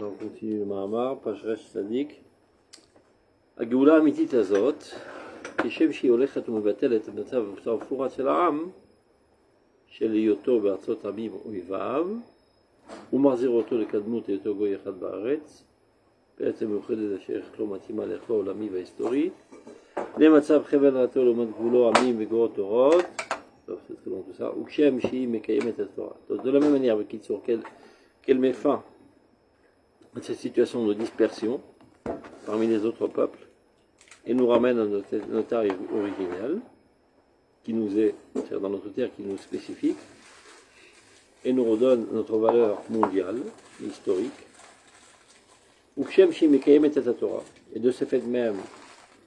On continue le Mahamar, page Resh Tzadik. הגאולה האמיתית הזאת, כשם שהיא הולכת ומבטלת את מצב המפורט של העם, של היותו בארצות עמים אויביו, ומחזיר אותו לקדמות היותו גוי אחד בארץ, בעצם מיוחדת אשר לא מתאימה לערכו העולמי וההיסטורי, למצב חבל ארצו לעומת גבולו עמים וגבורות תורות, וכשם שהיא מקיימת את התורה. De la même manière, בקיצור, qu'elle met fin à cette situation de dispersion parmi les autres peuples et nous ramène à notre terre originelle qui nous est, c'est-à-dire dans notre terre qui nous est spécifique, et nous redonne notre valeur mondiale, historique. Et de ce fait même,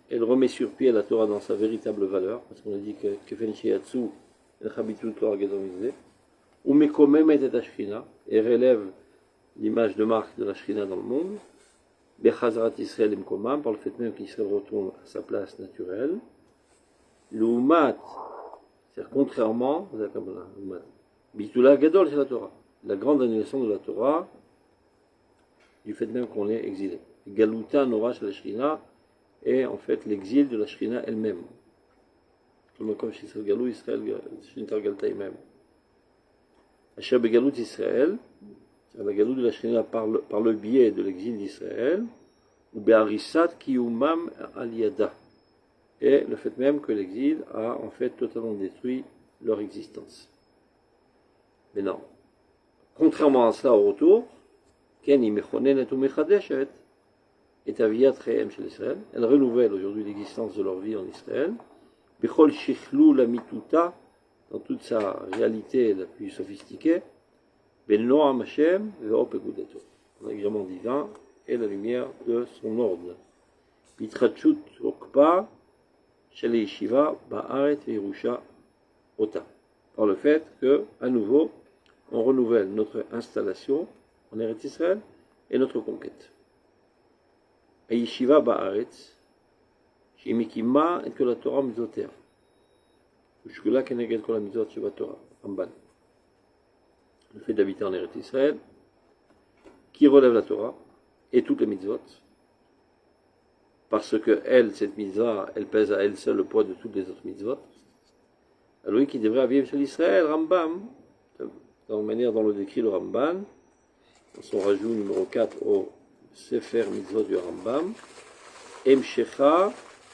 elle remet sur pied la Torah dans sa véritable valeur, parce qu'on a dit que et relève l'image de marque de la Shrina dans le monde, Bechazrat Israël Imkomam, par le fait même qu'Israël retourne à sa place naturelle, l'Umat, c'est-à-dire contrairement, Bitula Gadol c'est la Torah, la grande annulation de la Torah, du fait même qu'on est exilé. Galuta Nora chez la Shrina est en fait l'exil de la Shrina elle-même. Comme chez Galou Israël, Shrina Galta elle-même. Asher Begalut Israël, la Galout de la Shrina par le biais de l'exil d'Israël, ou Be'arisat Kiyumam Aliyada, et le fait même que l'exil a en fait totalement détruit leur existence. Mais non, contrairement à cela au retour, Ken Mechonenet ou Mechadeshet est Aviat Rehem chez l'Israël, elle renouvelle aujourd'hui l'existence de leur vie en Israël, Bechol Shichlou la Mituta, dans toute sa réalité la plus sophistiquée, Ben Noam Hashem ve'op egudato, l'agrément divin et la lumière de son ordre. Bitrachut okpa shel yeshiva ba'aret ve'irusha ota. Par le fait que, à nouveau, on renouvelle notre installation en Eretz Israël et notre conquête. Et yeshiva ba'aret, shemikima et que la Torah mizoter. Jusque-là, keneged kol hamizot sheba Torah. Ramban. Le fait d'habiter en Eretz Israël, qui relève la Torah et toutes les mitzvot, parce que elle, cette mitzvah, elle pèse à elle seule le poids de toutes les autres mitzvot. Alors lui qui devrait vivre chez l'Israël, Rambam, de la manière dont le décrit le Ramban, dans son rajout numéro 4 au Sefer Mitzvot du Rambam, Emshecha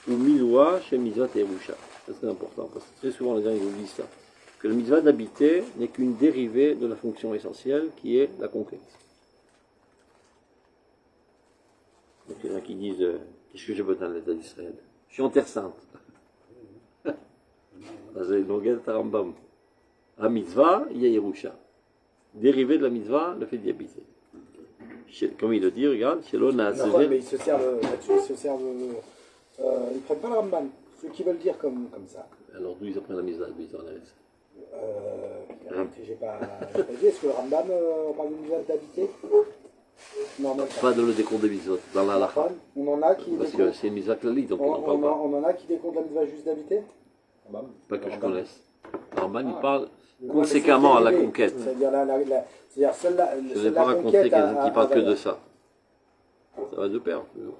ou Milwa chez Mitzvot et Yerusha. Ça c'est important, parce que très souvent les gens ils oublient ça. Que le mitzvah d'habiter n'est qu'une dérivée de la fonction essentielle qui est la conquête. Donc il y en a qui disent qu'est-ce que j'ai besoin de l'État d'Israël? Je suis en terre sainte. C'est l'ongel Tarambam. La mitzvah, il y a Yerusha. Dérivé de la mitzvah, le fait d'y habiter. Comme il le dit, regarde, chez l'on a mais ils se servent là-dessus, ils se servent. Ils ne prennent pas le Ramban. Ceux qui veulent dire comme ça. Alors d'où ils apprennent la mitzvah d'habiter en Eretz? J'ai pas dit, est-ce que le Rambam parle d'une mitzvah d'habiter? Non, même pas dans le décompte des mitzvot, dans la halakha. On en a qui. Parce que c'est une mitzvah clalique, donc on n'en parle pas. On en a qui décomptent la mitzvah juste d'habiter? Pas que je connaisse. Le Ramban, il parle conséquemment à la conquête. C'est-à-dire celle-là. Je n'ai pas rencontré quelqu'un qui parle que de ça. Ça va de pair, toujours.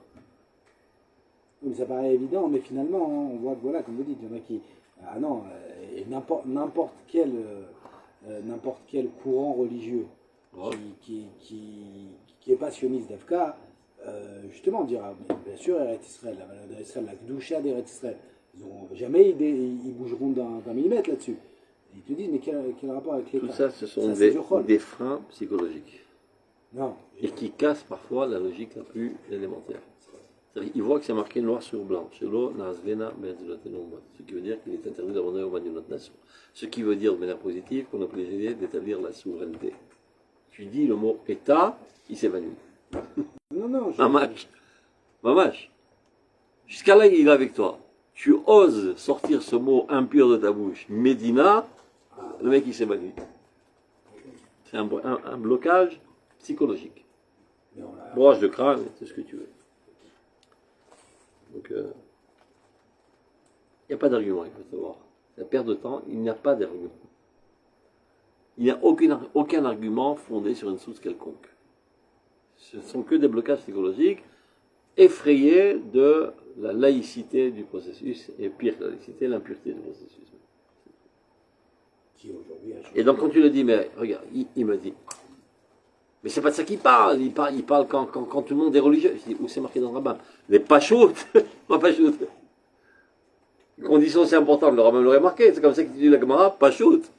Oui, ça paraît évident, mais finalement, on voit que voilà, comme vous dites, il y en a qui. Ah non, et n'importe quel courant religieux qui est passionniste d'Afka, justement, dira, bien sûr, Eretz Israël, la valeur d'Israël, la Gdusha d'Eretz Israël, jamais ils bougeront d'un millimètre là-dessus. Ils te disent, mais quel rapport avec l'État? Tout ça, ce sont des freins psychologiques. Non. Et qui cassent parfois la logique la plus élémentaire. Ils voient que c'est marqué noir sur blanc. Ce qui veut dire qu'il est interdit d'abandonner au de notre nation. Ce qui veut dire de manière positive qu'on a plaisir d'établir la souveraineté. Tu dis le mot État, il s'évanouit. Non. Mamash. Jusqu'à là, il est avec toi. Tu oses sortir ce mot impur de ta bouche, Médina, le mec il s'évanouit. C'est un blocage psychologique. Broche de crâne, c'est ce que tu veux. Donc, il n'y a pas d'argument, il faut savoir. La perte de temps, il n'y a pas d'argument. Il n'y a aucun argument fondé sur une source quelconque. Ce sont que des blocages psychologiques, effrayés de la laïcité du processus, et pire que la laïcité, l'impureté du processus. Qui aujourd'hui a changé. Et donc quand tu le dis, mais regarde, il me dit, mais c'est pas de ça qu'il parle, il parle quand tout le monde est religieux. Je dis, où c'est marqué dans le rabbin? Les pachoutes, pas pachoutes. Condition c'est important, le rabbin l'aurait marqué, c'est comme ça qu'il dit la Gemara, pachoute.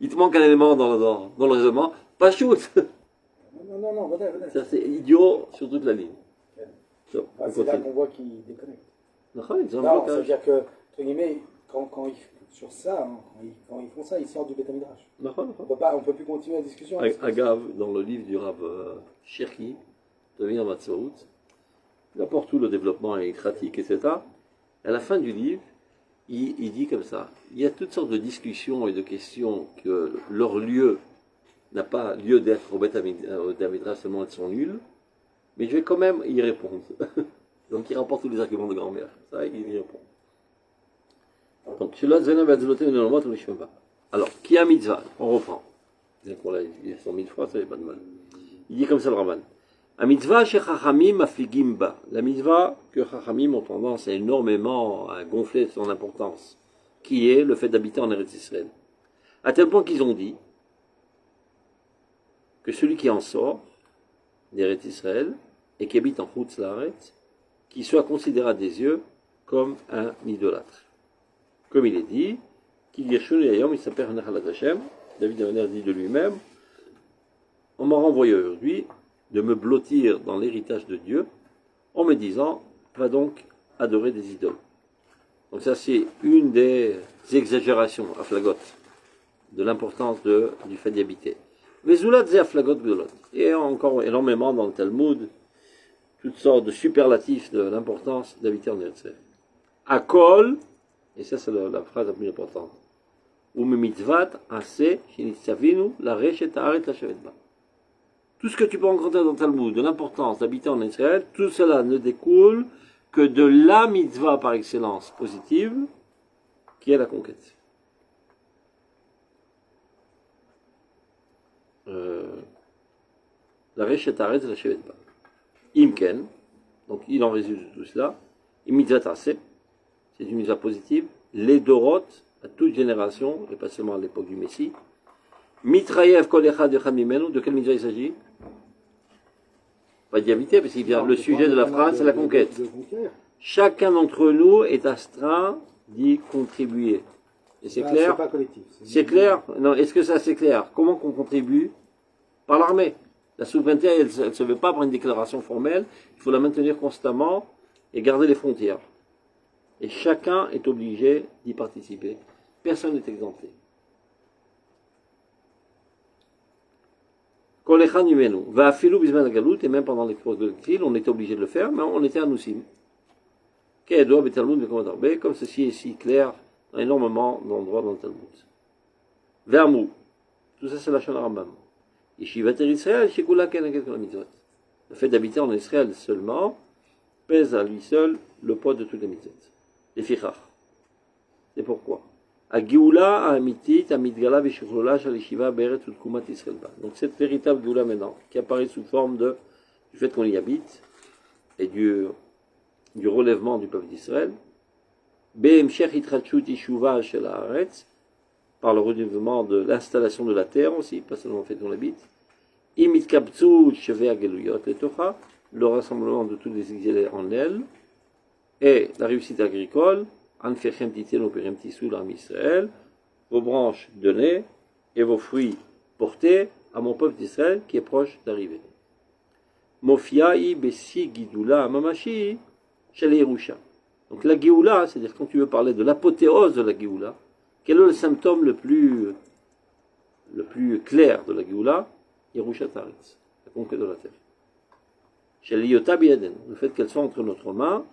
Il te manque un élément dans le raisonnement, pachoute. Non, voilà. Ça c'est idiot sur toute la ligne. Donc, C'est là qu'on voit qu'il déconnecte. Non, ils ont un Non, blocage. c'est-à-dire que, entre guillemets, sur ça, hein, quand ils font ça, ils sortent du Beth Midrash. On peut plus continuer la discussion. Agav, dans le livre du Rav Cherki, devient Matzot, il apporte tout le développement écratique, etc. À la fin du livre, il dit comme ça, il y a toutes sortes de discussions et de questions que leur lieu n'a pas lieu d'être au Beth Midrash, seulement elles sont nulles, mais je vais quand même y répondre. Donc il rapporte tous les arguments de grand-mère. Ça, il y répond. Donc, alors, qui a mitzvah? On reprend. Bien qu'on l'a dit 100 000 fois, ça n'est pas de mal. Il dit comme ça le Raman. A mitzvah chez Chachamim afligim ba. La mitzvah que Chachamim ont tendance énormément à gonfler son importance, qui est le fait d'habiter en Eretz Israël. À tel point qu'ils ont dit que celui qui en sort d'Eretz Israël et qui habite en Chutz Laaretz, qui soit considéré à des yeux comme un idolâtre. Comme il est dit, il s'appelle Hashem, David Ameler dit de lui-même, on m'a renvoyé aujourd'hui de me blottir dans l'héritage de Dieu en me disant, va donc adorer des idoles. Donc ça c'est une des exagérations à flagot de l'importance du fait d'y habiter. Vezulat ze aflagot gdolot. Et encore énormément dans le Talmud, toutes sortes de superlatifs de l'importance d'habiter en Eretz. Akol, et ça c'est la phrase la plus importante, ou mitzvat assez shenitzavinu la reshet haaret la shevet ba. Tout ce que tu peux rencontrer dans le Talmud, de l'importance d'habiter en Israël, tout cela ne découle que de la mitzvah par excellence positive, qui est la conquête. La reshet haaret la shevet ba. Imken, donc il en résulte de tout cela, mitzvat assez, c'est une mitzvah positive, les dorotes, à toute génération, et pas seulement à l'époque du Messie. Mitrayev kol echad echad mimenu, de quelle mitzvah il s'agit? Pas d'y habiter, parce qu'il vient, le sujet de la phrase, c'est la conquête. Chacun d'entre nous est astreint d'y contribuer. Et c'est clair? C'est pas collectif. C'est clair? Non, est-ce que ça c'est clair? Comment qu'on contribue? Par l'armée. La souveraineté, elle ne se veut pas par une déclaration formelle, il faut la maintenir constamment et garder les frontières. Et chacun est obligé d'y participer. Personne n'est exempté. Et même pendant l'expérience de l'exil, on était obligé de le faire, mais on était à Noussim. Comme ceci est si clair dans énormément d'endroits dans le Talmud. Vermou. Tout ça, c'est la Shana Rambam. Yeshivat Israël, Shekula Kenaket Kol HaMitzvot. Le fait d'habiter en Israël seulement pèse à lui seul le poids de toutes les mitzvot. Les fichach. C'est pourquoi. Agioula amitit amidgala v'shuchlola shel yeshiva be'eretz u'tkumat Israël ba. Donc cette véritable Géoula maintenant, qui apparaît sous forme du fait qu'on y habite et du relèvement du peuple d'Israël, be'emshech hitratshut yeshuva shel haaretz, par le relèvement de l'installation de la terre aussi, pas seulement le fait qu'on habite, imitkabtsu sheve ageluyot letocha, le rassemblement de tous les exilés en elle, et la réussite agricole, Anfechem titenu perem tissou l'Am Israël, vos branches données et vos fruits portés à mon peuple d'Israël qui est proche d'arriver. Mofia'i besi gidula mamashi shel Yerusha. Donc la Géoula, c'est-à-dire quand tu veux parler de l'apothéose de la Géoula, quel est le symptôme le plus clair de la Géoula? Yerusha Taretz, la conquête de la terre. Shel Yota Biaden, le fait qu'elle soit entre notre main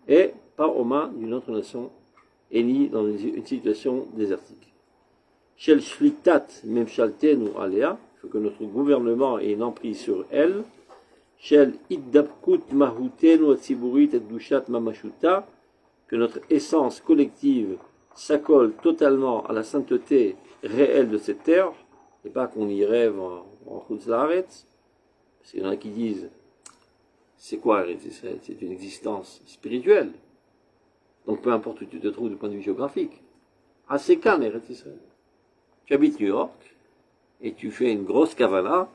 et pas aux mains d'une autre nation élie dans une situation désertique. Shel Shlitat Memshaltenu Alea, il faut que notre gouvernement ait une emprise sur elle. Shel Iddabkut Mahutenu Atziburit et Dushat Mamashuta, que notre essence collective s'accole totalement à la sainteté réelle de cette terre, et pas qu'on y rêve en Chutz Laaretz, parce qu'il y en a qui disent c'est quoi Eretz Israël? C'est une existence spirituelle. Donc peu importe où tu te trouves du point de vue géographique. Ah, c'est calme Eretz Israël. Tu habites New York, et tu fais une grosse kavala,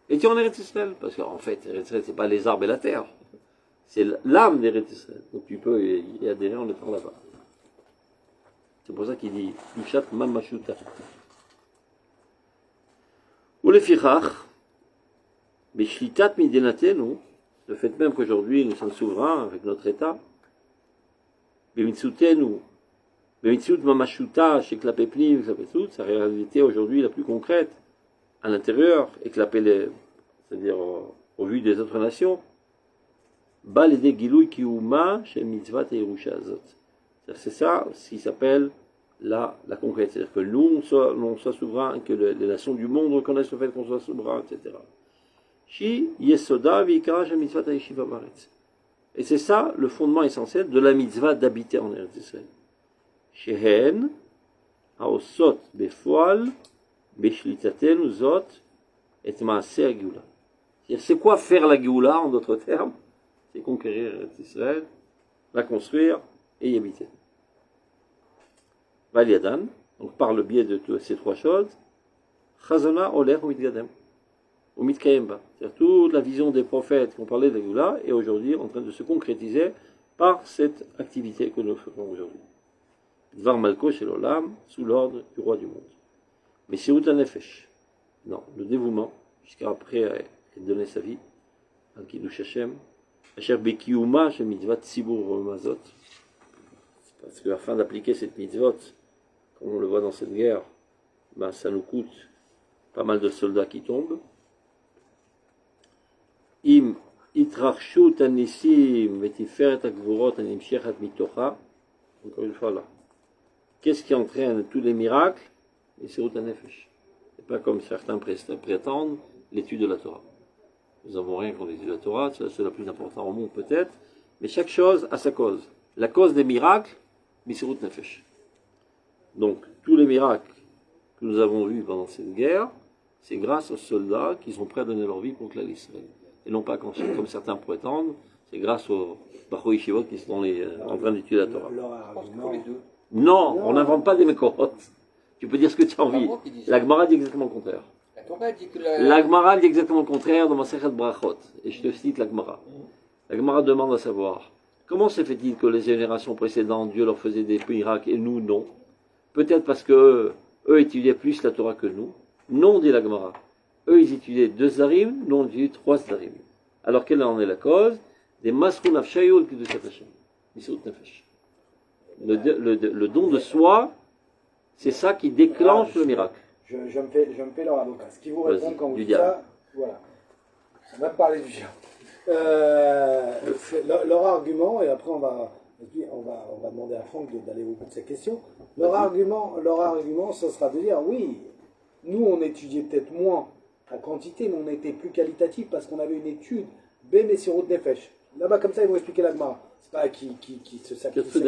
et tu es en Eretz Israël. Parce qu'en fait, Eretz Israël, c'est pas les arbres et la terre. C'est l'âme d'Eretz Israël. Donc tu peux y adhérer en étant là-bas. C'est pour ça qu'il dit Dushat Mamashuta. Ou les fichach, Bishlitat Midinatenu, le fait même qu'aujourd'hui nous sommes souverains avec notre État, Bimitsutenu, Bimitsut Mamashuta, chez Klapepnim, sa réalité aujourd'hui la plus concrète, à l'intérieur, et c'est-à-dire au vu des autres nations, Balede Gilouy Kiuma, chez Mitzvat et Yerusha Azot. C'est ça ce qui s'appelle la concrète. C'est-à-dire que nous, on soit souverains, que les nations du monde reconnaissent le fait qu'on soit souverain, etc. Shi Yesoda Vikara chez Mitzvat et Yeshiva Baretz. Et c'est ça le fondement essentiel de la mitzvah d'habiter en Eretz Israël. Shehen, Haosot Befoal, Beshlitaten Zot, et Maaser Geoula. C'est quoi faire la Geoula, en d'autres termes? C'est conquérir Eretz Israël, la construire et y habiter. Valiadan, donc par le biais de ces trois choses, Chazona Oler Mitgadem, ou Mitkayemba. C'est-à-dire toute la vision des prophètes qui ont parlé de la Geoula est aujourd'hui en train de se concrétiser par cette activité que nous faisons aujourd'hui. Dvar Malko chez l'Olam, sous l'ordre du roi du monde. Mais c'est Uta Nefesh. Non, le dévouement, jusqu'à après donner sa vie, al Kiddush Hashem, Asher Bekiuma, chez Mitzvat Tzibur Mazot. Parce qu'afin d'appliquer cette mitzvot, comme on le voit dans cette guerre, ben ça nous coûte pas mal de soldats qui tombent. Im itrachshut anissim vetiferet akvurot animshechat mitocha. Encore une fois là. Qu'est-ce qui entraîne tous les miracles? Et c'est Ruta Nefesh. C'est pas comme certains prétendent l'étude de la Torah. Nous n'avons rien contre l'étude de la Torah, c'est la plus importante au monde peut-être, mais chaque chose a sa cause. La cause des miracles, Misirut Nefesh. Donc, tous les miracles que nous avons vus pendant cette guerre, c'est grâce aux soldats qui sont prêts à donner leur vie contre l'Israël. Et non pas comme certains prétendent, c'est grâce aux Bachou Yeshivot qui sont en train d'étudier la Torah. Non, on n'invente pas des mécorotes. Tu peux dire ce que tu as envie. La Gemara dit exactement le contraire. La Gemara dit exactement le contraire dans Masechet Brachot. Et je te cite la Gemara. La Gemara demande à savoir, comment se fait-il que les générations précédentes, Dieu leur faisait des miracles et nous, non? Peut-être parce que eux étudiaient plus la Torah que nous. Non, dit la Gemara. Eux, ils étudiaient 2 zarim, nous, on étudiait 3 zarim. Alors, quelle en est la cause? Des masrun afshayul qui de Hashem. Misut nefesh. Le don de soi, c'est ça qui déclenche le miracle. Je me fais leur avocat. Ce qui vous répond quand vous dites ça, voilà. On va parler du diable. Leur argument, et après on va demander à Franck d'aller au bout de ces questions. Leur argument, ce sera de dire oui, nous on étudiait peut-être moins en quantité, mais on était plus qualitatif parce qu'on avait une étude Messirut Nefesh. Là-bas, comme ça, ils vont expliquer la Gemara. C'est pas qui se sacrifie.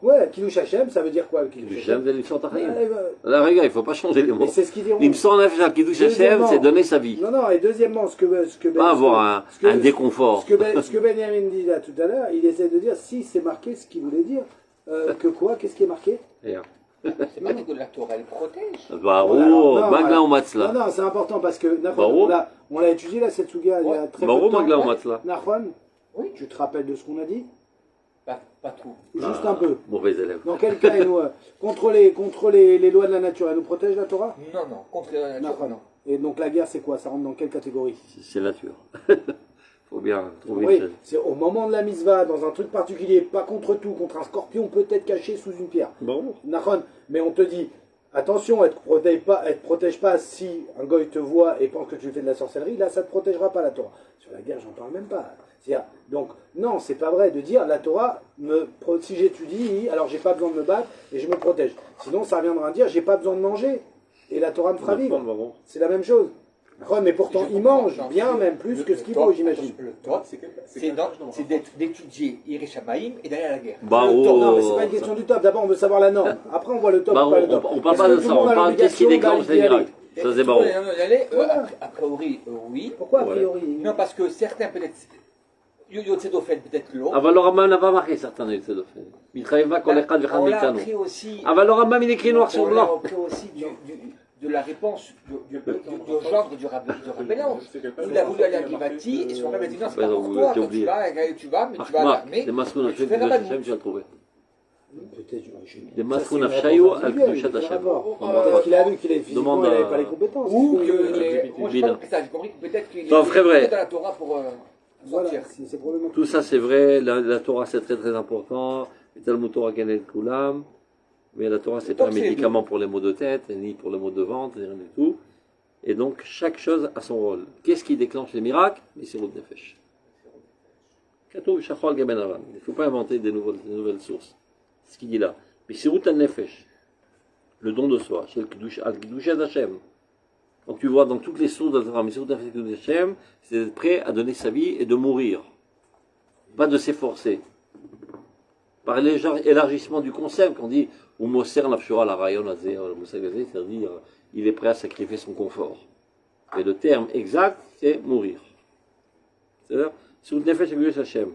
Ouais, Kiddush Hashem, ça veut dire quoi le Kiddush Hashem? Là, regarde, il ne faut pas changer les mots. C'est ce qu'ils diront. L'imson Nefesh Kiddush Hashem, c'est donner sa vie. Non, et deuxièmement, pas avoir un déconfort. Ce que Benjamin dit là tout à l'heure, il essaie de dire si c'est marqué ce qu'il voulait dire. Que quoi? Qu'est-ce qui est marqué? C'est marqué que la Torah, elle protège. Non, c'est important parce que on l'a étudié là, cette souga, il y a très peu de temps. Nachon, oui. Tu te rappelles de ce qu'on a dit? Pas tout. Juste un peu. Mauvais élève. Dans quel cas, contre les lois de la nature, elle nous protège la Torah? Non, contre la nature, non. Et donc la guerre, c'est quoi? Ça rentre dans quelle catégorie? C'est nature. Faut bien trouver une chose. C'est au moment de la mitzvah, dans un truc particulier, pas contre tout, contre un scorpion peut-être caché sous une pierre. Bon. Nachon, mais on te dit, attention, elle te protège pas si un goy te voit et pense que tu fais de la sorcellerie, là ça te protégera pas la Torah. Sur la guerre, j'en parle même pas. Donc, non, c'est pas vrai de dire la Torah, si j'étudie, alors j'ai pas besoin de me battre et je me protège. Sinon, ça reviendra à dire, j'ai pas besoin de manger et la Torah me fera vivre. C'est la même chose. Mais pourtant, il mange bien, même plus que ce qu'il faut, j'imagine. Le top, c'est d'étudier Yerushalayim et d'aller à la guerre. Non, mais c'est pas une question du top. D'abord, on veut savoir la norme. Après, on voit le top. On parle pas de ça. On parle de qu'est-ce qui déclenche les miracles. Ça, c'est marrant. A priori, oui. Pourquoi a Ouais. priori Non, parce que certains, peut-être, Yotzedofel, peut-être l'autre. אבל לא רמב"ם n'a pas marqué certains יוצאי דופן. מתחייב כל אחד ואחד On l'a מאיתנו. appris aussi. אבל לא רמב"ם il écrit noir sur On l'a blanc. appris aussi de la réponse du gendre du rabbin. Il a voulu aller à Givati et son rabbin a dit non, c'est pas pour toi. Toi, tu vas, mais tu vas à Marc, l'armée. des masrou Tu nafshay fais Kedushat rabbin. Hashem, tu vas le trouver. Peut-être, Des masrou nafshayu al Kedushat Hashem. Peut-être qu'il a vu qu'il est physiquement, Demande il à- n'avait pas les compétences. Ou que Euh, moi, je n'ai pas compris ça. J'ai compris que peut-être qu'il Non, frère, vrai. est dans la Torah pour Voilà, sortir. c'est problématique. Tout ça c'est vrai, la Torah c'est très très important. Et Talmud Torah Kenet Kulam. Mais la Torah c'est pas un Donc, c'est médicament pour les maux de tête, ni pour les maux de ventre, ni rien du tout. Et donc chaque chose a son rôle. Qu'est-ce qui déclenche les miracles? Messirut Nefesh. Katov Shachol al Gaben Aram. Il ne faut pas inventer des nouvelles sources. C'est ce qu'il dit là. Messirut Nefesh. Le don de soi. Shel Kedushat Hashem. Donc tu vois dans toutes les sources de la Torah, Messirut Nefesh Kedushat Hashem, c'est d'être prêt à donner sa vie et de mourir. Pas de s'efforcer. Par l'élargissement du concept, qu'on dit ou Moser Nafshura la Rayon Azé, c'est-à-dire il est prêt à sacrifier son confort. Et le terme exact, c'est mourir. C'est-à-dire, Sous Nefesh Kedushat Hashem.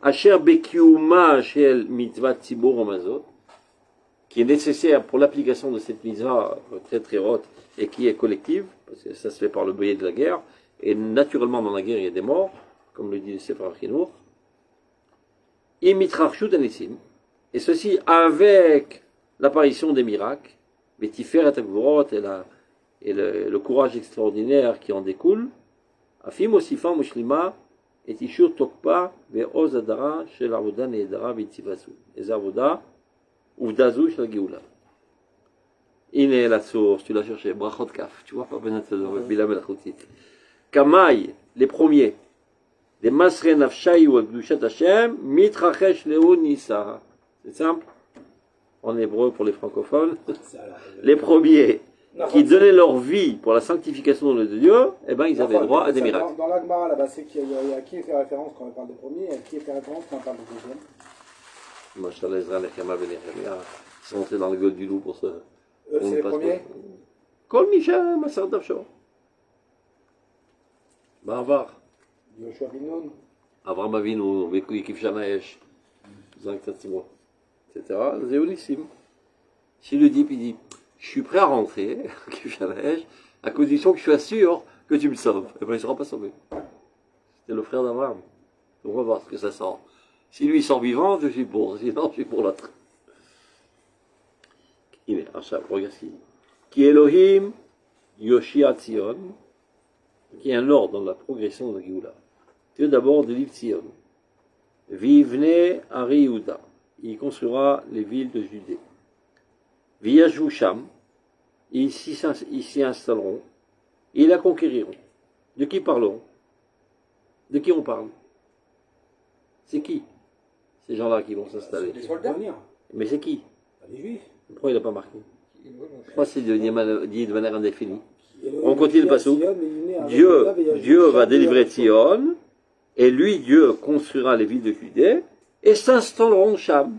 Asher Bekiuma Shel Mitzvah Tzibur Omazot, qui est nécessaire pour l'application de cette mitzvah très très haute et qui est collective, parce que ça se fait par le biais de la guerre, et naturellement dans la guerre il y a des morts, comme le dit le Sefer Chinour. Imitrachshut Anissim, et ceci avec l'apparition des miracles, Betiferet Agvorot et le courage extraordinaire qui en découle, Afim Osifam Mushlima, et Tishur Tokpa, Ve'oz Adara, Shel Avoda Needara, Vitzivasu. Et Avoda, Uvdazu, Shel Geoula. Ine la source, tu l'as cherché, Brachot Kaf, tu vois, pas besoin de se Bilam el Achotit. Kamaï, les premiers, les Masre Nafshay ou Akdushat Hashem, Mitrachesh Leo Nisa. C'est simple, en hébreu pour les francophones. Les premiers qui donnaient leur vie pour la sanctification de Dieu, eh ben ils avaient droit à des miracles. Dans l'Agmara, là-bas, c'est qu'il y a qui fait référence quand on parle des premiers et à qui fait référence quand on parle des deuxièmes. Moi, je te laisserai les Chema Benechemia. Ils sont entrés dans le gueule du loup pour ça. Eux, c'est les premiers. Kol Michel, Massar Davsho. Barvar. Yoshua bin Nun. Avram Avinu, Veku Yikif Shanaesh. Zak Tatsimo. Etc. Zéonissim. S'il le dit, puis il dit, je suis prêt à rentrer, Yikif Shanaesh, à condition que je sois sûr que tu me sauves. Et bien, il ne sera pas sauvé. C'était le frère d'Avram. On va voir ce que ça sort. Si lui il sort vivant, je suis pour. Sinon, je suis pour l'autre. Il est, עכשיו, regarde ce qu'il dit. Qui Elohim Yoshia Tzion, qui est un ordre dans la progression de la Géoula. Dieu d'abord délivre Tzion. Vivne Ari Yehuda. Il construira les villes de Judée. Viyashvu Sham. Ils s'y installeront. Et ils la conquériront. De qui parlons? De qui on parle? C'est qui ces gens-là qui vont s'installer? Les soldats. Mais Mais c'est qui? les Juifs. Pourquoi il n'a pas marqué? Je crois que c'est dit de manière indéfinie. On continue le passage. Dieu va délivrer Tzion, et lui, Dieu, construira les villes de Judée, et s'installeront Cham.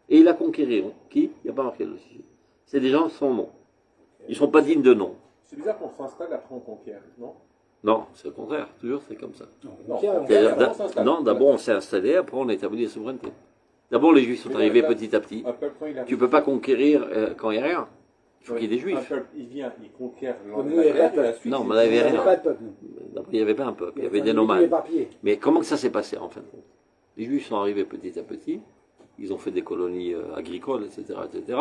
Et ils la conquériront. Qui? Il n'y a pas marqué dessus. C'est des gens sans nom. Ils ne sont pas dignes de nom. C'est bizarre qu'on s'installe après on conquiert, non? Non, c'est le contraire. Toujours c'est comme ça. Non, Non, d'abord on s'est installé, après on a établi la souveraineté. D'abord les Juifs sont arrivés petit à petit. Un peuple, quand il arrive, Tu ne peux pas conquérir quand il n'y a rien. Il faut qu'il y ait des un Juifs. peuple, il vient, il conquiert Mais l'Angleterre, il y a pas et la de suite, Non, il- mais là, il y avait Il n'y a rien. pas de peuple. D'abord, il n'y avait pas un peuple, il y avait des nomades. Éparpillés. Mais comment que ça s'est passé en fin de compte? Les Juifs sont arrivés petit à petit, ils ont fait des colonies agricoles, etc., etc.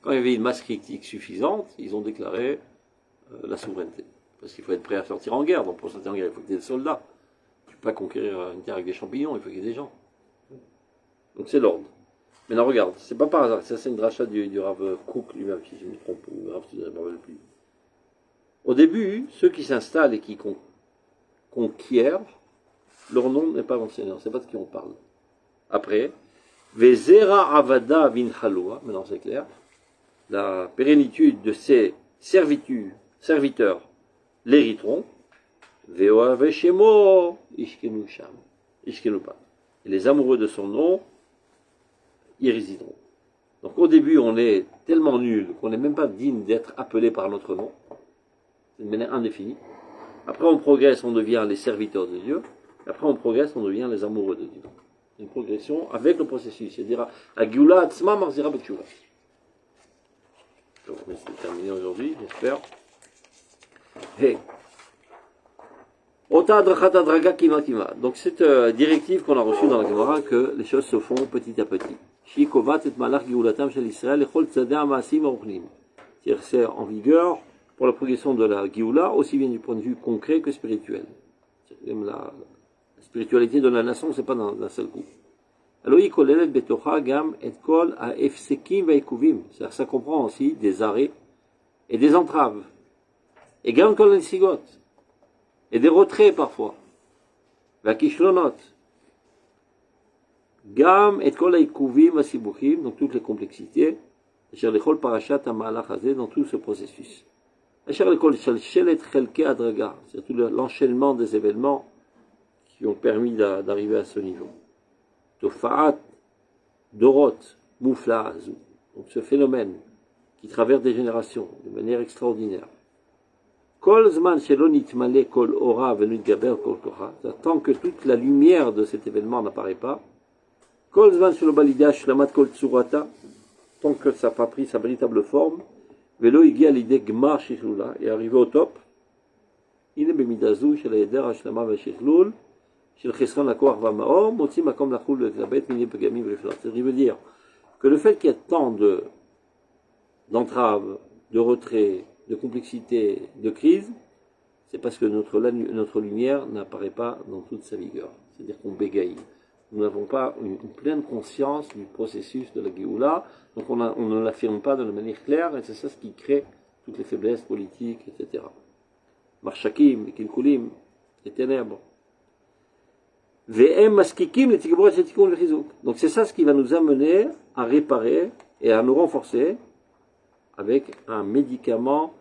Quand il y avait une masse critique suffisante, ils ont déclaré la souveraineté. Parce qu'il faut être prêt à sortir en guerre, donc pour sortir en guerre, il faut qu'il y ait des soldats. Tu ne peux pas conquérir une terre avec des champignons, il faut qu'il y ait des gens. Donc c'est l'ordre. Maintenant regarde, c'est pas par hasard, ça c'est une dracha du Rav Kook lui-même, si je me trompe, ou Rav, je ne me rappelle plus. Au début, ceux qui s'installent et qui conquièrent, leur nom n'est pas mentionné, on ne sait pas de qui on parle. Après, Vezera Avada Vinchaloua, maintenant c'est clair, la pérennitude de ces serviteurs l'hériteront, Veoave Shemo, Ishkenu Sham, Ishkenu pas. Et les amoureux de son nom y résideront. Donc au début, on est tellement nul qu'on n'est même pas digne d'être appelé par notre nom. C'est de manière indéfinie. Après, on progresse, on devient les serviteurs de Dieu. Après, on progresse, on devient les amoureux de Dieu. Une progression avec le processus. C'est-à-dire, à Gioula Atzma Marzira B'Tshuva. Donc, c'est terminé aujourd'hui, j'espère. Hey. Ota Adrachat Adraga Kima Kima. Donc, cette directive qu'on a reçue dans la Gemara, que les choses se font petit à petit. Shikovat et Malach Gioulatam Shel Israël, Echol Tzadeh Maasim Aruchnim. C'est-à-dire, c'est en vigueur pour la progression de la Géoula, aussi bien du point de vue concret que spirituel. Même la spiritualité de la nation, c'est pas d'un seul coup. Alors, il kolelet betocha gam et kol a efsekim veikuvim. C'est-à-dire, ça comprend aussi des arrêts et des entraves. Et gam kol nesigot. Et des retraits parfois. Vakishlonot. Gam et kol aikuvim asibuchim, donc toutes les complexités. Cher lechol parashat amalach hazeh, dans tout ce processus. C'est tout l'enchaînement des événements qui ont permis d'arriver à ce niveau. Tofa'at, Dorot, Mouflazu. Donc ce phénomène qui traverse des générations de manière extraordinaire. Kol zman shelonit male kol ora venut gaber kol kocha. Tant que toute la lumière de cet événement n'apparaît pas. Kol zman shelobalidah shlamat kol tsurata. Tant que ça n'a pas pris sa véritable forme. Velo igi à l'idée gmar shichlula, et arrivé au top, il est bemidazu chez la yeder hashlama veshichlul, chez le chesran la koach vamaor, motzi makom lachul le tlabet mini pegamim veflat. C'est-à-dire, veut dire que le fait qu'il y ait tant d'entraves, de retraits, de complexité, de crise, c'est parce que notre lumière n'apparaît pas dans toute sa vigueur. C'est-à-dire qu'on bégaye. Nous n'avons pas une pleine conscience du processus de la Géoula, donc on ne l'affirme pas de la manière claire, et c'est ça ce qui crée toutes les faiblesses politiques, etc. Marshakim, les Kilkulim, les ténèbres. VM Maskikim, les Tikiborat, les Tikkun, les Chizouk. Donc c'est ça ce qui va nous amener à réparer et à nous renforcer avec un médicament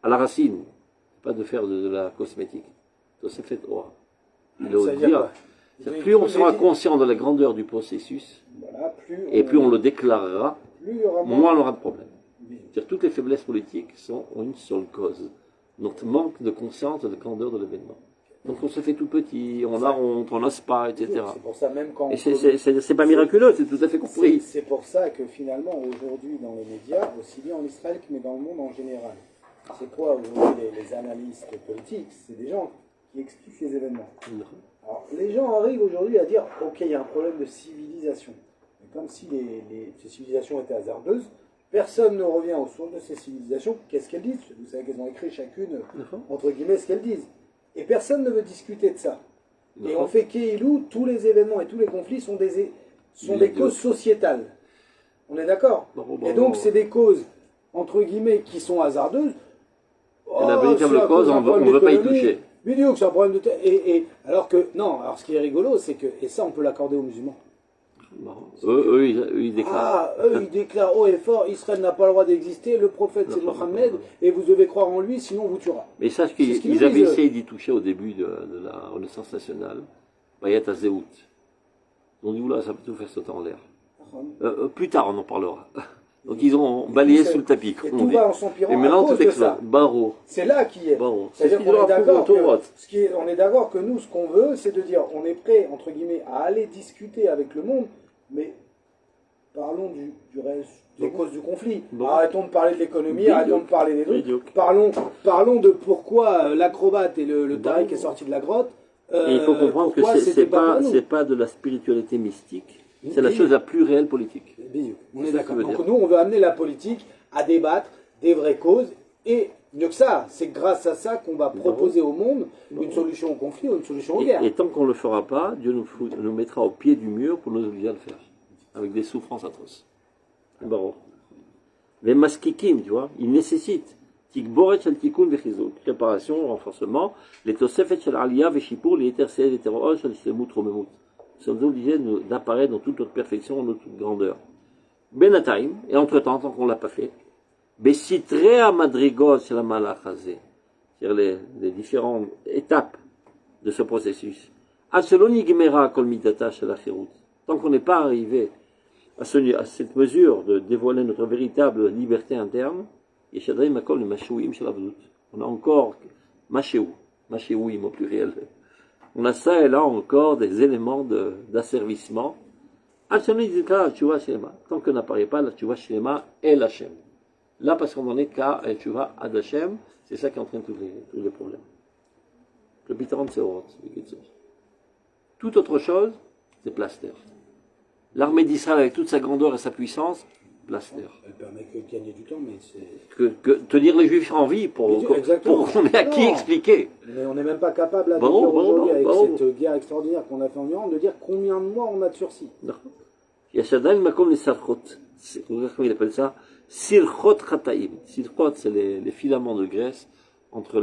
à la racine, pas de faire de la cosmétique. Ça c'est fait aura. Plus on sera conscient de la grandeur du processus, voilà, plus on le déclarera, moins on aura de problème. C'est-à-dire toutes les faiblesses politiques ont une seule cause, notre manque de conscience de la grandeur de l'événement. Donc on se fait tout petit, on a honte, on n'ose pas, etc. C'est pour ça même quand... Et c'est pas miraculeux, c'est tout à fait compris. C'est pour ça que finalement aujourd'hui dans les médias, aussi bien en Israël mais dans le monde en général, c'est quoi aujourd'hui les analystes politiques? C'est des gens qui expliquent les événements. Alors, les gens arrivent aujourd'hui à dire ok, il y a un problème de civilisation. Mais comme si ces civilisations étaient hasardeuses, personne ne revient au sources de ces civilisations. Qu'est-ce qu'elles disent? Vous savez qu'elles ont écrit chacune, entre guillemets, ce qu'elles disent. Et personne ne veut discuter de ça. Et on fait Keilou, tous les événements et tous les conflits sont des causes sociétales. On est d'accord? Et donc, c'est des causes, entre guillemets, qui sont hasardeuses. Et la véritable cause, on ne veut pas y toucher. Vidéo que c'est un problème de alors que non, alors ce qui est rigolo, c'est que et ça on peut l'accorder aux musulmans. Eux, ils déclarent. Eux ils déclarent haut et fort, Israël n'a pas le droit d'exister, le prophète c'est Mohammed et vous devez croire en lui, sinon on vous tuera. Mais sache qu'ils avaient essayé d'y toucher au début de la Renaissance nationale. Bayat Azéout. On dit oula, ça peut tout faire sauter en l'air. Plus tard on en parlera. Donc ils ont balayé sous le tapis. Et tout va en s'empirant. Et maintenant tout explose. Barreau. C'est là qui est. C'est-à-dire qu'on est d'accord on est d'accord que nous, ce qu'on veut, c'est de dire, on est prêt, entre guillemets, à aller discuter avec le monde, mais parlons du reste, des causes du conflit. Arrêtons de parler de l'économie, arrêtons de parler des trucs. Parlons de pourquoi l'acrobate et le tariq est sorti de la grotte. Et il faut comprendre que c'est pas de la spiritualité mystique. C'est la chose la plus réelle politique. On est d'accord. Donc nous, on veut amener la politique à débattre des vraies causes. Et mieux que ça, c'est grâce à ça qu'on va proposer au monde une solution au conflit ou une solution aux guerres. Et tant qu'on ne le fera pas, Dieu nous mettra au pied du mur pour nous obliger à le faire. Avec des souffrances atroces. Les maskikim, tu vois, ils nécessitent tikboret shel tikkun vechizuk, préparation, renforcement, les tosefet shel aliyah veshipur, les etersel, les terroir shel shlemut romemut. Nous sommes obligés d'apparaître dans toute notre perfection, dans toute grandeur. Benataim, et entre-temps, tant qu'on ne l'a pas fait, Besitrea madrigot shel hamalach hazeh, c'est-à-dire les différentes étapes de ce processus. Aseloni gimera kol midata shel achirut. Tant qu'on n'est pas arrivé à cette mesure de dévoiler notre véritable liberté interne, on a encore Machéouim au pluriel. On a ça et là encore des éléments d'asservissement. Tant qu'on n'apparaît pas, la Tchouva Shlema est l'Hachem. Là, parce qu'on en est qu'à Tchouva Ad Hachem, c'est ça qui entraîne tous les problèmes. Le Bitaron, c'est Orot. Toute autre chose, c'est plaster. L'armée d'Israël, avec toute sa grandeur et sa puissance, plaster. Elle permet que de gagner du temps, mais c'est... Que tenir les Juifs en vie pour qu'on ait à qui expliquer. Mais on n'est même pas capable, de dire aujourd'hui, avec cette guerre extraordinaire qu'on a fait en Iran, de dire combien de mois on a de sursis. Yashadain Makom les Sarchot. Comment il appelle ça? Sirchot Chataim. Sirchot, c'est les filaments de graisse entre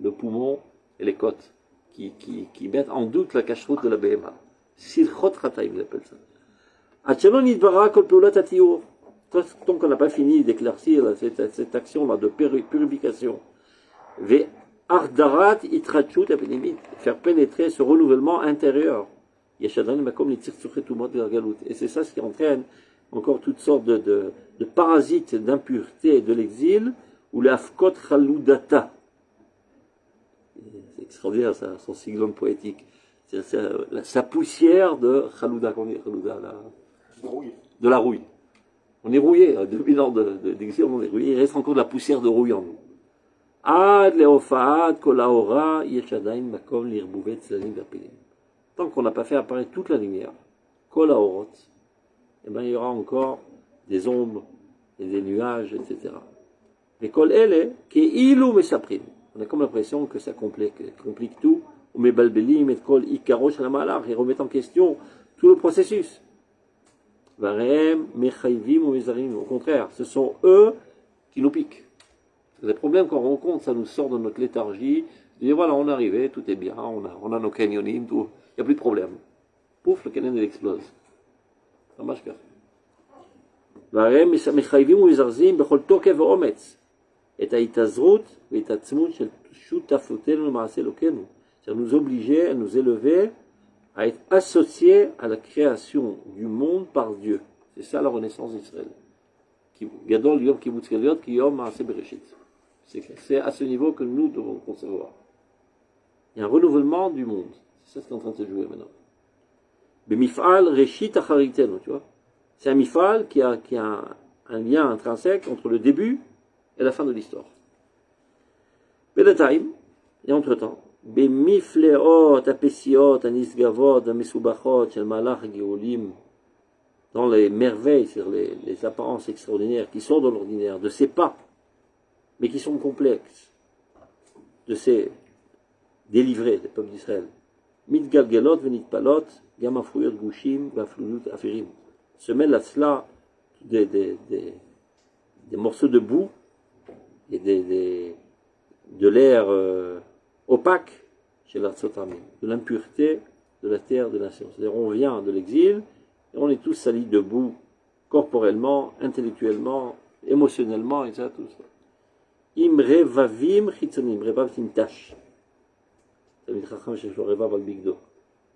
le poumon et les côtes qui mettent en doute la cacheroute de la BMA. Sirchot Chataim, il appelle ça. Achalon Idbara Kol Peulat Atiour. Tant qu'on n'a pas fini d'éclaircir cette action-là de purification, faire pénétrer ce renouvellement intérieur. Et c'est ça ce qui entraîne encore toutes sortes de parasites d'impureté de l'exil, ou l'afkot chaloudata. C'est extraordinaire, ça, son siglon poétique. C'est sa poussière de chalouda, qu'on dit chalouda, de la rouille. On est rouillé, 2000 ans d'exil, on est rouillé, il reste encore de la poussière de rouille en nous. Ad leofaad kolaora yeshadain makom lirbouvet tzalim verpilim. Tant qu'on n'a pas fait apparaître toute la lumière, kolaorot, eh ben il y aura encore des ombres et des nuages, etc. Mais kol ele ki ilu mesaprim. On a comme l'impression que ça complique tout. Ou mebalbelim et kol ikaro shalamalach, et remettent en question tout le processus. Au contraire, ce sont eux qui nous piquent. Les problèmes qu'on rencontre, ça nous sort de notre léthargie. Et voilà, on est arrivé, tout est bien, on a nos canyonim, tout, il n'y a plus de problème. Pouf, le canyon il explose. Ça marche bien. C'est nous obliger à nous élever, à être associés à la création du monde par Dieu. C'est ça la renaissance d'Israël. C'est à ce niveau que nous devons concevoir. Il y a un renouvellement du monde. C'est ça ce qui est en train de se jouer maintenant. Le mifal reshit acharitenu, tu vois. C'est un mifal qui a un lien intrinsèque entre le début et la fin de l'histoire. Bedatime, et entre-temps, במפלאות הפסיעות הנשגבות המסובכות של מלאך הגאולים, dans les merveilles, c'est-à-dire les apparences extraordinaires qui sont dans l'ordinaire, de ces pas, mais qui sont complexes, de ces délivrés des peuples d'Israël. מתגלגלות ונטפלות גם הפרויות גושים והפלולות אפירים. Se mêlent à cela des morceaux de boue et de l'air opaque chez l'Artsotamim, de l'impureté de la terre de nation. C'est-à-dire on vient de l'exil et on est tous salis de boue, corporellement, intellectuellement, émotionnellement, et ça, tout ça. Im revavim chitzonim, revav c'est une tâche.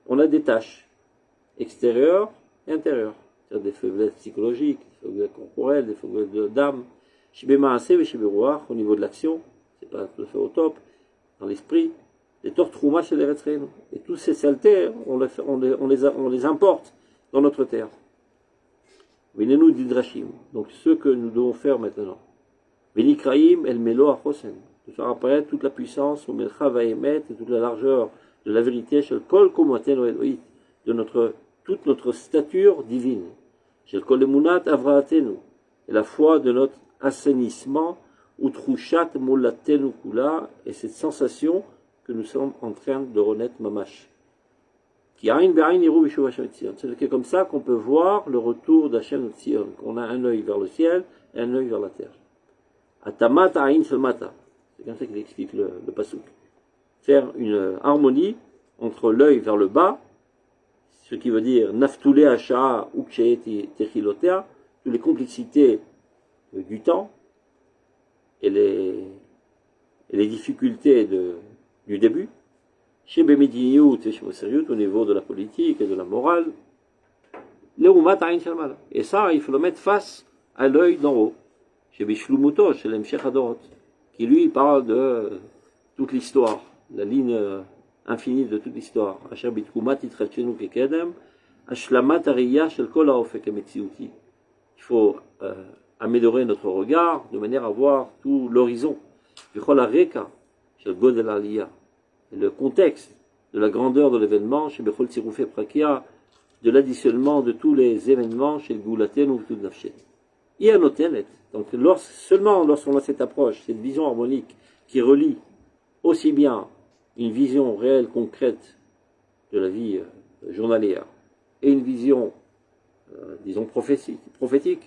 On a des tâches extérieures et intérieures, c'est-à-dire des faiblesses psychologiques, des faiblesses corporelles, des faiblesses d'âme. Au niveau de l'action, c'est pas tout à fait au top, dans l'esprit, les tortrouma chez les retraînes. Et tous ces saletés, on les importe dans notre terre. Venez-nous d'idrashim. Donc ce que nous devons faire maintenant. Venikraim el melo achosen. De faire apparaître toute la puissance, au melcha vaemet, et toute la largeur de la vérité, shel kol komoten eloït, de toute notre stature divine. Shel kol emunat avraatenu. Et la foi de notre assainissement, utrushat molatenu kula, et cette sensation que nous sommes en train de renaître mamash. C'est comme ça qu'on peut voir le retour d'Hachem de Tzion, qu'on a un œil vers le ciel et un œil vers la terre. Atamat aïn shalmata. C'est comme ça qu'il explique le pasouk. Faire une harmonie entre l'œil vers le bas, ce qui veut dire naftule asha ukcheeti techilotea, toutes les complexités du temps et les difficultés du début, chez Bemidiyut et chez Mosseriut, au niveau de la politique et de la morale, Leumat Ain Shalmal. Et ça, il faut le mettre face à l'œil d'en haut. Chez Bishlumuto, chez l'Emshech Adorot, qui lui parle de toute l'histoire, la ligne infinie de toute l'histoire. Asher Bitkumat Itrachenu Kekedem, Ashlamat Ariya Shel Kol Haofek Hametziuti. Il faut améliorer notre regard de manière à voir tout l'horizon. Vichol Areka Shel Godel Aliyah. Le contexte de la grandeur de l'événement, chez Bechol Tzirufei Prakia, de l'additionnement de tous les événements chez le Goulaten ou tout Nafshet. Ianotenet. Donc seulement lorsqu'on a cette approche, cette vision harmonique qui relie aussi bien une vision réelle, concrète de la vie journalière et une vision, disons, prophétique,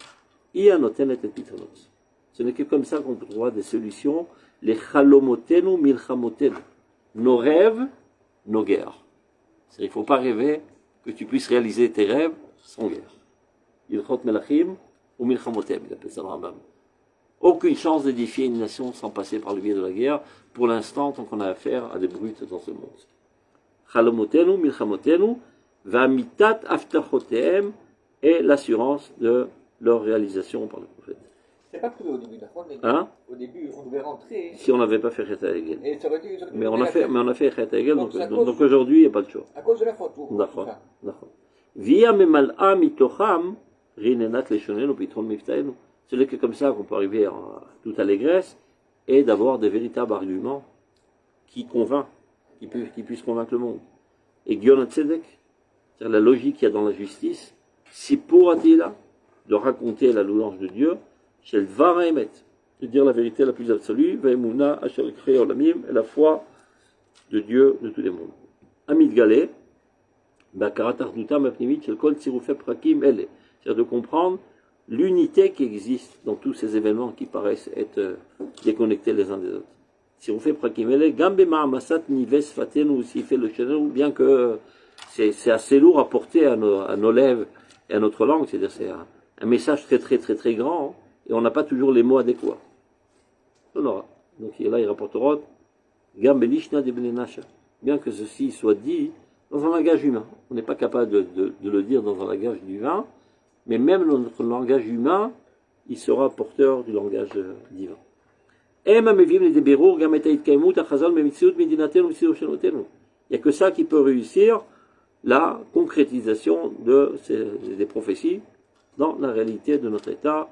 Ianotenet et Pitronot. Ce n'est que comme ça qu'on trouvera des solutions, les Chalomotenu Milchamotenu. Nos rêves, nos guerres. Il ne faut pas rêver que tu puisses réaliser tes rêves sans guerre. Ilchot Melachim ou Milchamotem, il appelle ça le Rambam. Aucune chance d'édifier une nation sans passer par le biais de la guerre, pour l'instant, tant qu'on a affaire à des brutes dans ce monde. Chalomotenu, Milchamotenu, Vamitat Aftachotem, et l'assurance de leur réalisation par le prophète. C'est pas prévu au début, d'accord, mais au début, on devait rentrer. Si on n'avait pas fait Chet HaEgel. Mais on a fait Chet HaEgel, donc aujourd'hui, il n'y a pas de choix. À cause de la faute. D'accord. Via memal'a mitocham, rinenat leshonenu pitron miftaenu. C'est que comme ça qu'on peut arriver à toute allégresse et d'avoir des véritables arguments qui convainquent, qui puissent convaincre le monde. Et Gionat Tzedek, c'est-à-dire la logique qu'il y a dans la justice, si pour Attila, de raconter la louange de Dieu, chez le Dvar Emet, de dire la vérité la plus absolue, Ve'emuna Asher Krei Olamim, et la foi de Dieu de tous les mondes. Amid Galé, c'est-à-dire de comprendre l'unité qui existe dans tous ces événements qui paraissent être déconnectés les uns des autres. Si on fait Prakimele, Gambe Ma'amasat Nives Faten, ou s'il fait le channel, bien que c'est assez lourd à porter à nos lèvres et à notre langue, c'est-à-dire c'est un message très grand, hein, et on n'a pas toujours les mots adéquats. On aura. Donc là, il rapportera Gambe Lishna de Benenasha. Bien que ceci soit dit dans un langage humain. On n'est pas capable de le dire dans un langage divin, mais même dans notre langage humain, il sera porteur du langage divin. Il n'y a que ça qui peut réussir la concrétisation des prophéties dans la réalité de notre État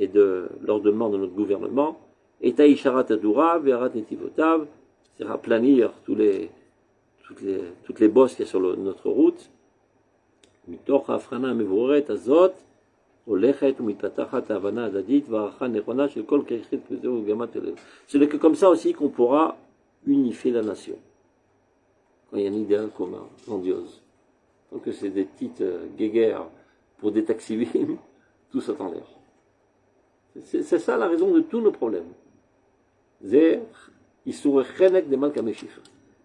et de l'ordonnement de notre gouvernement. État Isharat Adura, Ve'arat Netivotav, c'est-à-dire aplanir toutes les bosses qu'il y a sur notre route. Mitoch Afrana Mevoret Azot, Olechet Mitpatachat Havana Adadit, Va'acha Nechona Shel Kol Kechet Pezeu Gamat Elev. Ce n'est que comme ça aussi qu'on pourra unifier la nation. Quand il y a un idéal commun, grandiose. Donc que c'est des petites guéguerres pour des taxivim, tout ça en l'air. C'est ça la raison de tous nos problèmes.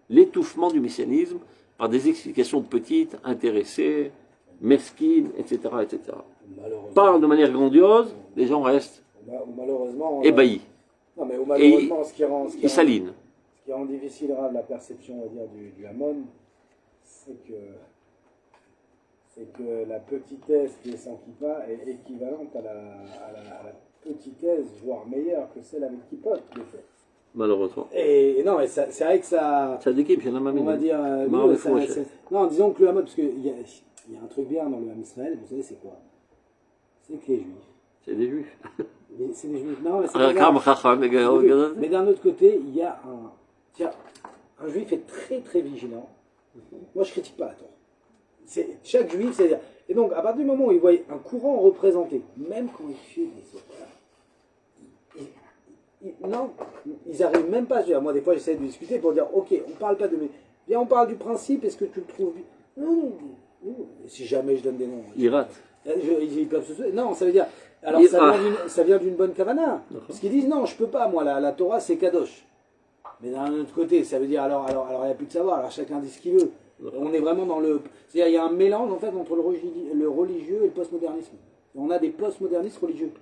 L'étouffement du messianisme par des explications petites, intéressées, mesquines, etc. Parle de manière grandiose, les gens restent ébahis. Non, mais malheureusement, ce qui rend difficile la perception, on va dire, du Hamon, c'est que la petitesse qui est sans kippa est équivalente à la petitesse, voire meilleure que celle avec kippot, de fait. Malheureusement. Et non, mais c'est vrai que ça. Ça d'équipe, il y en a même. On va dire. Non, disons que le Hamon, parce qu'il y a un truc bien dans le Ham Israël, vous savez, c'est quoi? C'est que les Juifs. C'est des Juifs. C'est des Juifs. Non, mais c'est mais d'un autre côté, il y a un Juif est très vigilant. Moi, je critique pas la Torah. Chaque Juif, c'est-à-dire. Et donc, à partir du moment où il voit un courant représenté, même quand il fait des opéras, non, ils n'arrivent même pas. Moi, des fois, j'essaie de discuter pour dire, ok, on parle pas de. Bien, on parle du principe, est-ce que tu le trouves. Non. Si jamais je donne des noms. Ils ratent. Ils peuvent se. Non, ça veut dire. Alors, ça vient d'une bonne kavana. Parce qu'ils disent, non, je peux pas, moi, la Torah, c'est kadosh. Mais d'un autre côté, ça veut dire, alors, il n'y a plus de savoir, alors chacun dit ce qu'il veut. On est vraiment dans le. C'est-à-dire, il y a un mélange, en fait, entre le religieux et le postmodernisme. On a des postmodernistes religieux.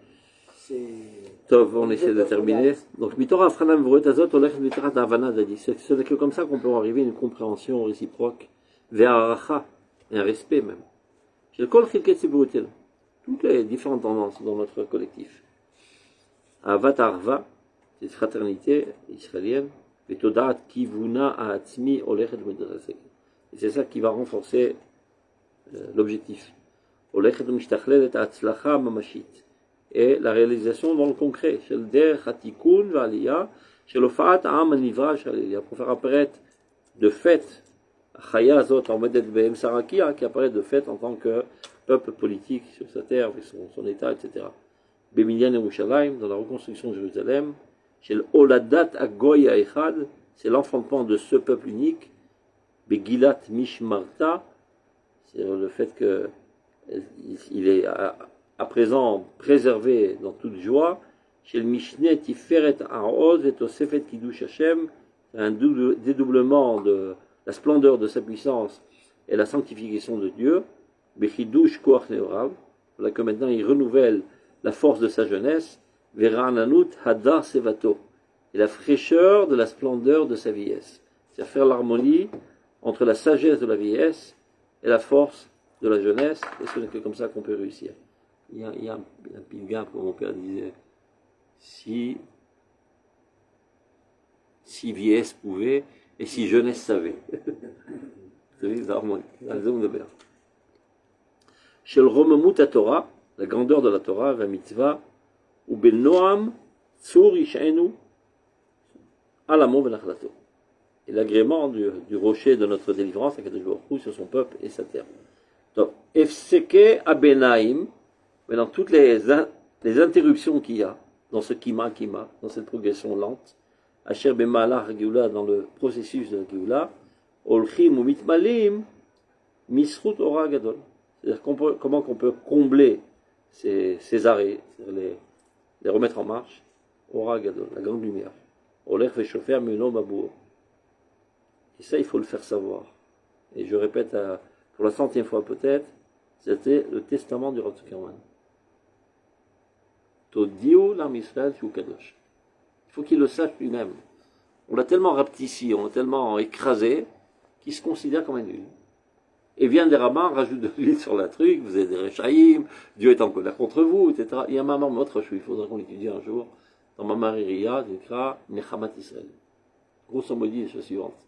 Tov, on essaie de terminer. Donc, Mitora Afranam Vuretazot, Olech Viterat Havana Dadi. Ce n'est que comme ça qu'on peut arriver à une compréhension réciproque, vers Aracha, et un respect même. Chez le Kol Chilket Tziburitel, toutes les différentes tendances dans notre collectif. Avat Arva, cette fraternité israélienne, et Todat Kivuna Haatzmi Olechet Medrasek. Et c'est ça qui va renforcer l'objectif. Olechet Mishtachlelet Hatzlacha Mamashit. Et la réalisation dans le concret. Chez le Der Hatikun Valiya, chez le Fa'at Am Nivra, pour faire apparaître de fait, Chaya Zot en Medet Behem Saraki, qui apparaît de fait en tant que peuple politique sur sa terre, avec son état, etc. Bemidyan Yerushalayim, dans la reconstruction de Jérusalem, chez le Oladat Agoy Echad, c'est l'enfantement de ce peuple unique. Begilat Mishmarta, c'est le fait qu'il est à présent préservé dans toute joie. Chez le Mishne Tiferet Aoz et Tosefet Kiddush Hashem, un dédoublement de la splendeur de sa puissance et la sanctification de Dieu. Bechidush Koach Neorav, voilà que maintenant il renouvelle la force de sa jeunesse. Verananut Hadar Sevato, et la fraîcheur de la splendeur de sa vieillesse. C'est à faire l'harmonie entre la sagesse de la vieillesse et la force de la jeunesse, et ce n'est que comme ça qu'on peut réussir. Il y a un pilgrim, comme mon père disait, si vieillesse pouvait, et si jeunesse savait. C'est l'harmonie, chez le Romemut à Torah, la grandeur de la Torah, la mitzvah, ou ben Noam, Tsur Ishenu, Alamo Venachlato. Et l'agrément du rocher de notre délivrance, à Kadosh Baruch Hu, sur son peuple et sa terre. Donc, Efseke Abenaim, mais dans toutes les interruptions qu'il y a, dans ce Kima, dans cette progression lente, Asher Bemala Geoula, dans le processus de la Geoula, Olchim ou Mitmalim, Misrut Ora Gadol. C'est-à-dire comment on peut combler ces arrêts, les remettre en marche, Ora Gadol, la grande lumière. Olech Veshofer Meno Mabou. Et ça, il faut le faire savoir. Et je répète pour la 100e fois peut-être, c'était le testament du Rav Zuckerman. Todiou l'Am Israël Shu Kadosh. Il faut qu'il le sache lui-même. On l'a tellement rapetissé, on l'a tellement écrasé, qu'il se considère comme un nul. Et vient des rabbins, rajoute de l'huile sur la truc, vous êtes des Rechaïm, Dieu est en colère contre vous, etc. Il y a maintenant autre chose, il faudra qu'on l'étudie un jour, dans ma Mariria, du Kra, Nechamat Israël. Grosso modo, les choses suivantes.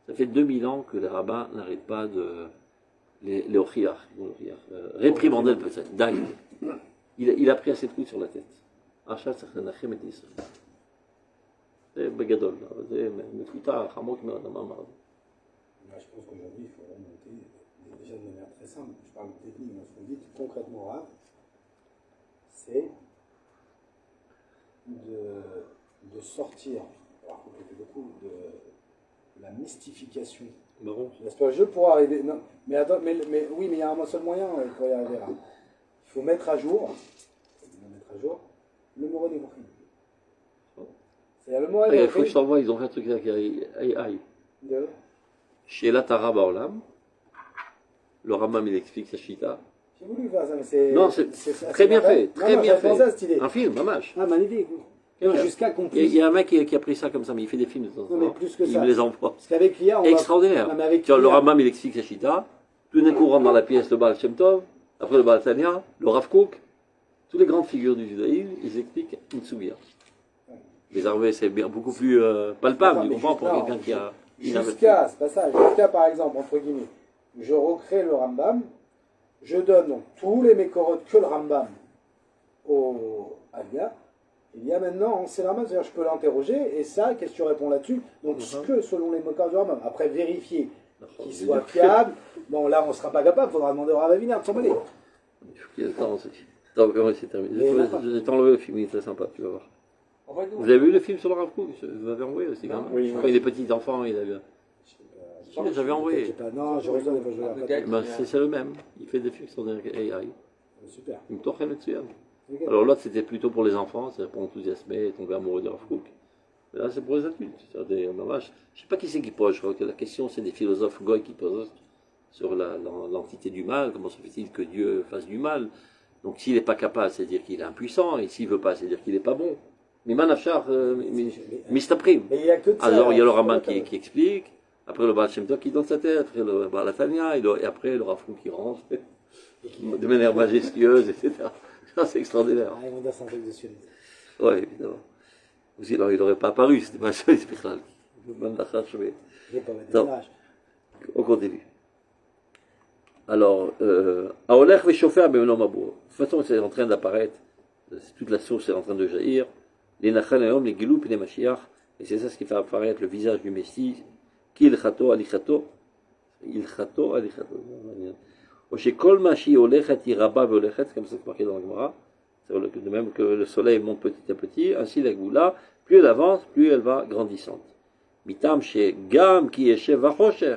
Ça fait 2000 ans que les rabbins n'arrêtent pas de les réprimander le peuple. Dingue. Il a pris assez de coups sur la tête. Achat, c'est un Achem et Israël. C'est Begadol. C'est Mefuta, Hamok, Meradama. Moi, je pense qu'aujourd'hui, il faut remonter déjà de manière très simple. Je parle de technique, mais ce qu'on dit concrètement, Rav, c'est de sortir, alors qu'on fait beaucoup, de la mystification. Marron. N'est-ce pas, je pourrais arriver. Non, mais attends, mais oui, mais il y a un seul moyen pour y arriver là. Il faut mettre à jour le Moré des Mourchim. C'est-à-dire le Moré des Il faut que je t'envoie, ils ont fait un truc avec AI. Chez la Tara Baolam, le Ramam il explique sa Shita. J'ai voulu faire ça, mais c'est. Non, c'est très bien fait, très bien fait. Pensé à cette idée. Un film, dommage. Ah, magnifique. Jusqu'à qu'on puisse. Il y a un mec qui a pris ça comme ça, mais il fait des films de temps en temps. Non, mais plus que il ça. me les envoie. Parce qu'avec l'IA, on extraordinaire. Non, avec tu vois, le Ramam il explique sa Shita. Tout d'un coup, on rentre dans la pièce le Baal Shem Tov, après le Baal Tanya, le Rav Kook. Toutes les grandes figures du judaïsme, ils expliquent une souvia. Les armées, c'est beaucoup plus palpable, tu comprends, pour quelqu'un qui a. Jusqu'à, c'est pas ça, jusqu'à par exemple, entre guillemets, je recrée le Rambam, je donne donc tous les mécorotes que le Rambam à l'IA. Il y a maintenant, c'est le Rambam, c'est-à-dire je peux l'interroger, et ça, qu'est-ce que tu réponds là-dessus? Donc, que selon les mécorotes du Rambam. Après, vérifier qu'il soit fiable. Bon, là, on ne sera pas capable, il faudra demander au Rav Aviner de s'emballer. Il faut qu'il y ait le temps aussi. Attends, comment c'est terminé? Je vais t'enlever le film, il est très sympa, tu vas voir. Vous avez vu le film sur le Rav Kook? Vous m'avez envoyé aussi, quand même. Oui, quand il est petit enfant, il avait. J'avais envoyé. Non, je reçois des fois, je regarde. C'est le même. Il fait des films sur des AI. Super. Il me torche là-dessus. Alors l'autre, c'était plutôt pour les enfants, c'est pour enthousiasmer et tomber amoureux de Rav Kook. Mais là, c'est pour les adultes. Je ne sais pas qui c'est qui pose. Je crois que la question, c'est des philosophes goy qui posent sur l'entité du mal. Comment se fait-il que Dieu fasse du mal? Donc s'il n'est pas capable, c'est-à-dire qu'il est impuissant. Et s'il ne veut pas, c'est-à-dire qu'il n'est pas bon. Mais Manachar, Mistaprim. Alors il y a le Raman qui explique. Après le Baal Shem Tov qui donne sa tête. Après le Baal Tanya. Et après le Rav Kook qui rentre. de manière majestueuse, etc. Ça, c'est extraordinaire. Ah, ils vont dire c'est un truc de sionisme. Oui, évidemment. Ou sinon, il n'aurait pas apparu, c'était pas ça, spécial. Il n'est pas mettre Non. l'âge. On continue. Alors, Aolech Veshofer Bemenom Abou. De toute façon, c'est en train d'apparaître, toute la source est en train de jaillir. Les Nachal Ayom, les Gilou, puis les Mashiach. Et c'est ça ce qui fait apparaître le visage du Messie. Ki il Chato, Alichato. Il Chato, Alichato. Oshekol Mashi Olechet, Iraba, Veolechet, c'est comme ça que c'est marqué dans la Gemara. C'est de même que le soleil monte petit à petit, ainsi la Goula, plus elle avance, plus elle va grandissante. Mitam chez Gam qui est chez Vachosher.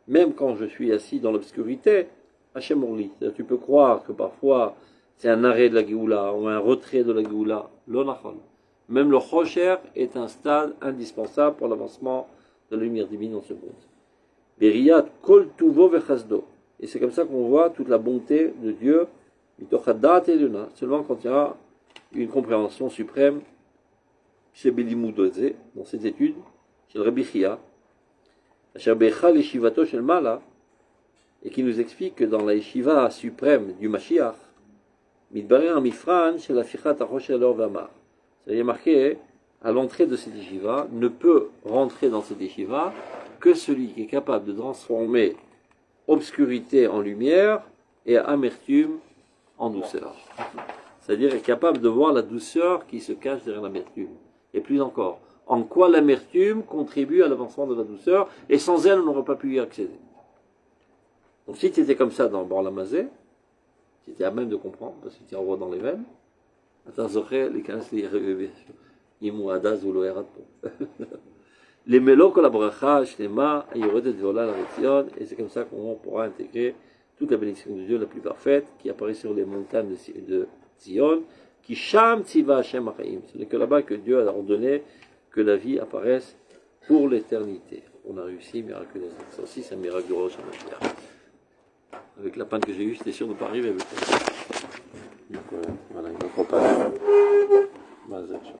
Même quand je suis assis dans l'obscurité, Hachem Orli. Tu peux croire que parfois c'est un arrêt de la Géoula ou un retrait de la Géoula. L'onachon. Même le Chosher est un stade indispensable pour l'avancement de la lumière divine dans ce monde. Beriyat kol tuvo vechazdo. Et c'est comme ça qu'on voit toute la bonté de Dieu, mitochadat et luna, seulement quand il y a une compréhension suprême chez Belimudozé, dans ses études, chez le Rabbi Chia, et qui nous explique que dans la yeshiva suprême du Mashiach, c'est marqué à l'entrée de cette yeshiva, ne peut rentrer dans cette yeshiva que celui qui est capable de transformer obscurité en lumière et amertume en douceur. C'est-à-dire est capable de voir la douceur qui se cache derrière l'amertume. Et plus encore, en quoi l'amertume contribue à l'avancement de la douceur, et sans elle, on n'aurait pas pu y accéder. Donc si tu étais comme ça dans Borlamazé, tu étais à même de comprendre, parce que tu envoies dans les veines, les mélos collaboracha, shlema, ayoredet vola la retzion, et c'est comme ça qu'on pourra intégrer toute la bénédiction de Dieu la plus parfaite, qui apparaît sur les montagnes de Zion, qui sham tziva Hashem achaim. Ce n'est que là-bas que Dieu a ordonné que la vie apparaisse pour l'éternité. On a réussi miraculeusement. Ça aussi, c'est un miracle de Rosh Hashanah. Avec la panne que j'ai eue, j'étais sûr de ne pas arriver avec ça. Donc voilà, il ne faut pas.